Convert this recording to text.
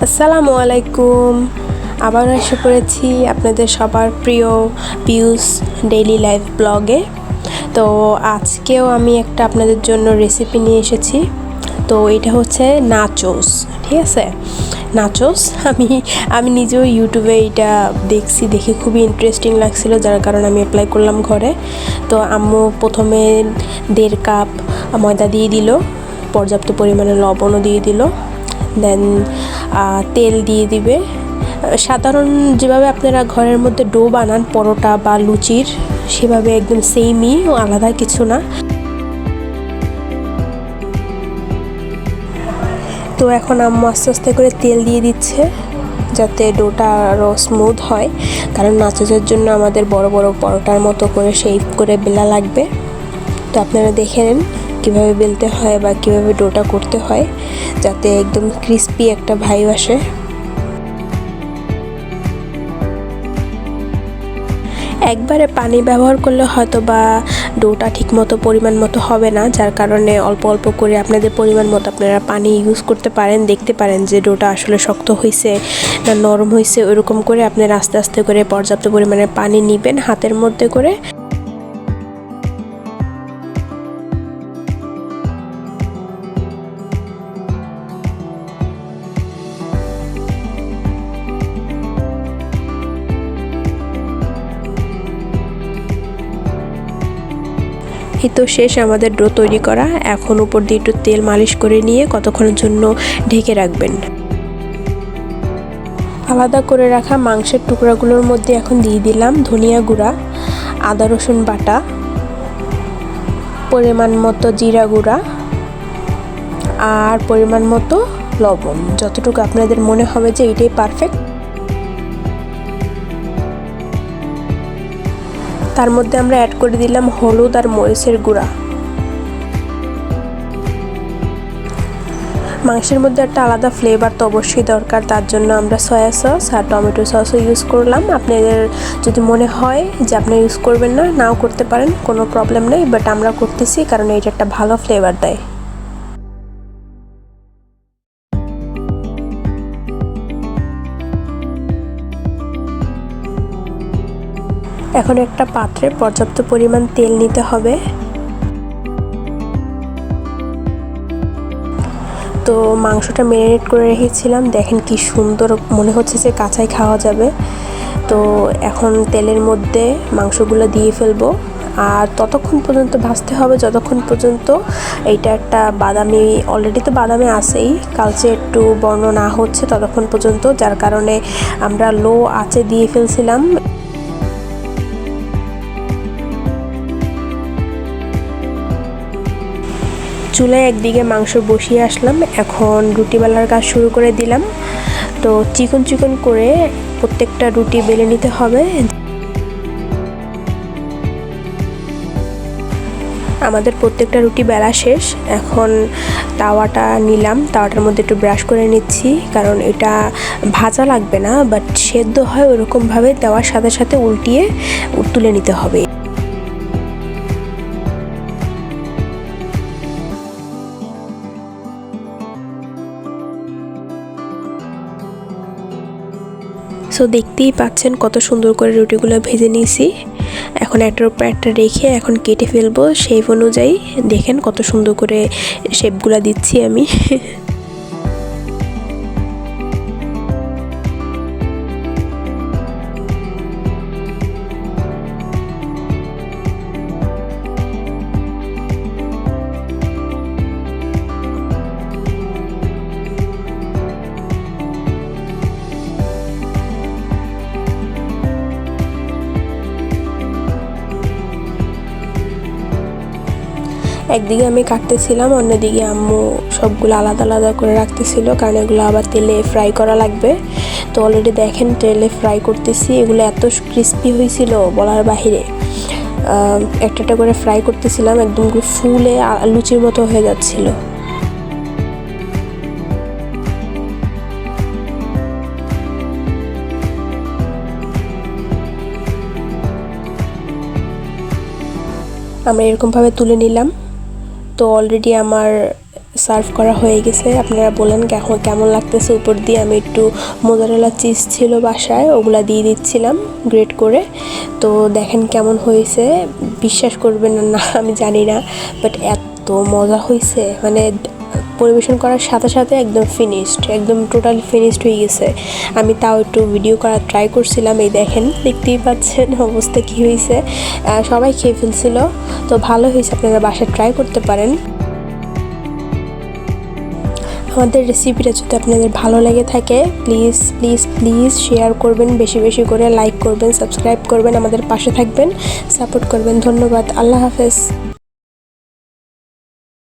আসসালামু আলাইকুম। আবার এসে পড়েছি আপনাদের সবার প্রিয় পিউস ডেইলি লাইফ ব্লগে। তো আজকেও আমি একটা আপনাদের জন্য রেসিপি নিয়ে এসেছি। তো এটা হচ্ছে নাচোস, ঠিক আছে। নাচোস আমি নিজেও ইউটিউবে এটা দেখে খুবই ইন্টারেস্টিং লাগছিল, যার কারণে আমি অ্যাপ্লাই করলাম ঘরে। তো আম্মু প্রথমে 1.5 কাপ ময়দা দিয়ে দিল, পর্যাপ্ত পরিমাণে লবণও দিয়ে দিল, দেন তেল দিয়ে দিবে। সাধারণ যেভাবে আপনারা ঘরের মধ্যে ডো বানান পরোটা বা লুচির, সেভাবে একদম সেমই, আলাদা কিছু না। তো এখন আম্মু আস্তে আস্তে করে তেল দিয়ে দিচ্ছে যাতে ডোটা আরও স্মুথ হয়, কারণ নাচোসের জন্য আমাদের বড় বড় পরোটার মতো করে শেপ করে বেলা লাগবে। তো আপনারা দেখে নেন কীভাবে বেলতে হয় বা কীভাবে ডোটা করতে হয় যাতে একদম ক্রিস্পি একটা ভাইব আসে। একবারে পানি ব্যবহার করলে হয়তো বা ডোটা ঠিকমতো পরিমাণ মতো হবে না, যার কারণে অল্প অল্প করে আপনাদের পরিমাণ মতো আপনারা পানি ইউজ করতে পারেন। দেখতে পারেন যে ডোটা আসলে শক্ত হয়েছে না নরম হয়েছে, ওইরকম করে আপনারা আস্তে আস্তে করে পর্যাপ্ত পরিমাণে পানি নেবেন হাতের মধ্যে করে। এই তো শেষ আমাদের ডো তৈরি করা। এখন উপর দিয়ে একটু তেল মালিশ করে নিয়ে কতক্ষণের জন্য ঢেকে রাখবেন। আলাদা করে রাখা মাংসের টুকরাগুলোর মধ্যে এখন দিয়ে দিলাম ধনিয়া গুঁড়া, আদা রসুন বাটা, পরিমাণ মতো জিরা গুঁড়া আর পরিমাণ মতো লবণ, যতটুকু আপনাদের মনে হবে যে এটাই পারফেক্ট। তার মধ্যে আমরা অ্যাড করে দিলাম হলুদ আর মরিচের গুঁড়া। মাংসের মধ্যে একটা আলাদা ফ্লেভার তো অবশ্যই দরকার, তার জন্য আমরা সয়া সস আর টমেটো সসও ইউজ করলাম। আপনাদের যদি মনে হয় যে আপনারা ইউজ করবেন না, নাও করতে পারেন, কোনো প্রবলেম নেই, বাট আমরা করতেছি কারণ এটা একটা ভালো ফ্লেভার দেয়। এখন একটা পাত্রে পর্যাপ্ত পরিমাণ তেল নিতে হবে। তো মাংসটা ম্যারিনেট করে রেখেছিলাম, দেখেন কি সুন্দর মনে হচ্ছে যে কাঁচাই খাওয়া যাবে। তো এখন তেলের মধ্যে মাংসগুলো দিয়ে ফেলবো আর ততক্ষণ পর্যন্ত ভাজতে হবে যতক্ষণ পর্যন্ত এইটা একটা বাদামি, অলরেডি তো বাদামি আছেই, কালচে একটু বর্ণ না হচ্ছে ততক্ষণ পর্যন্ত, যার কারণে আমরা লো আঁচে দিয়ে ফেলছিলাম। চুলায় একদিকে মাংস বসিয়ে আসলাম, এখন রুটি বেলার কাজ শুরু করে দিলাম। তো চিকন চিকন করে প্রত্যেকটা রুটি বেলে নিতে হবে। আমাদের প্রত্যেকটা রুটি বেলা শেষ। এখন তাওয়াটা নিলাম, তাওয়াটার মধ্যে একটু ব্রাশ করে নিচ্ছি, কারণ এটা ভাজা লাগবে না, বাট সেদ্ধ হয় ওরকমভাবে দেওয়ার সাথে সাথে উল্টিয়ে তুলে নিতে হবে। সো দেখতেই পাচ্ছেন কত সুন্দর করে রুটিগুলো ভেজে নিয়েছি। এখন একটার উপর একটা রেখে এখন কেটে ফেলবো শেপ অনুযায়ী। দেখেন কত সুন্দর করে শেপগুলো দিচ্ছি আমি। একদিকে আমি কাটতেছিলাম, অন্যদিকে আম্মু সবগুলো আলাদা আলাদা করে রাখতেছিল, কারণ এগুলো আবার তেলে ফ্রাই করা লাগবে। তো অলরেডি দেখেন তেলে ফ্রাই করতেছি, এগুলো এত ক্রিস্পি হয়েছিল বলার বাহিরে। একটা একটা করে ফ্রাই করতেছিলাম, একদম ফুলে লুচির মতো হয়ে যাচ্ছিল। আমরা এরকমভাবে তুলে নিলাম। তো অলরেডি আমার সার্ভ করা হয়ে গেছে। আপনারা বলেন কেমন লাগতেছে। উপর দিয়ে আমি একটু মোজারেলা চিজ ছিল বাসায়, ওগুলা দিয়ে দিচ্ছিলাম গ্রেট করে। তো দেখেন কেমন হয়েছে, বিশ্বাস করবেন না আমি জানি না, বাট এত মজা হয়েছে, মানে পরিবেশন করার সাথে সাথে একদম ফিনিশড, একদম টোটাল ফিনিশড হয়ে গেছে। আমি তাও একটু ভিডিও করার ট্রাই করছিলাম। এই দেখেন, দেখতেই পাচ্ছেন অবস্থা কী হয়েছে। সবাই খেয়ে ফেলছিল। তো ভালো হয়েছে, আপনারা বাসায় ট্রাই করতে পারেন। আমাদের রেসিপিটা যদি আপনাদের ভালো লেগে থাকে প্লিজ প্লিজ প্লিজ শেয়ার করবেন, বেশি বেশি করে লাইক করবেন, সাবস্ক্রাইব করবেন, আমাদের পাশে থাকবেন, সাপোর্ট করবেন। ধন্যবাদ। আল্লাহ হাফেজ।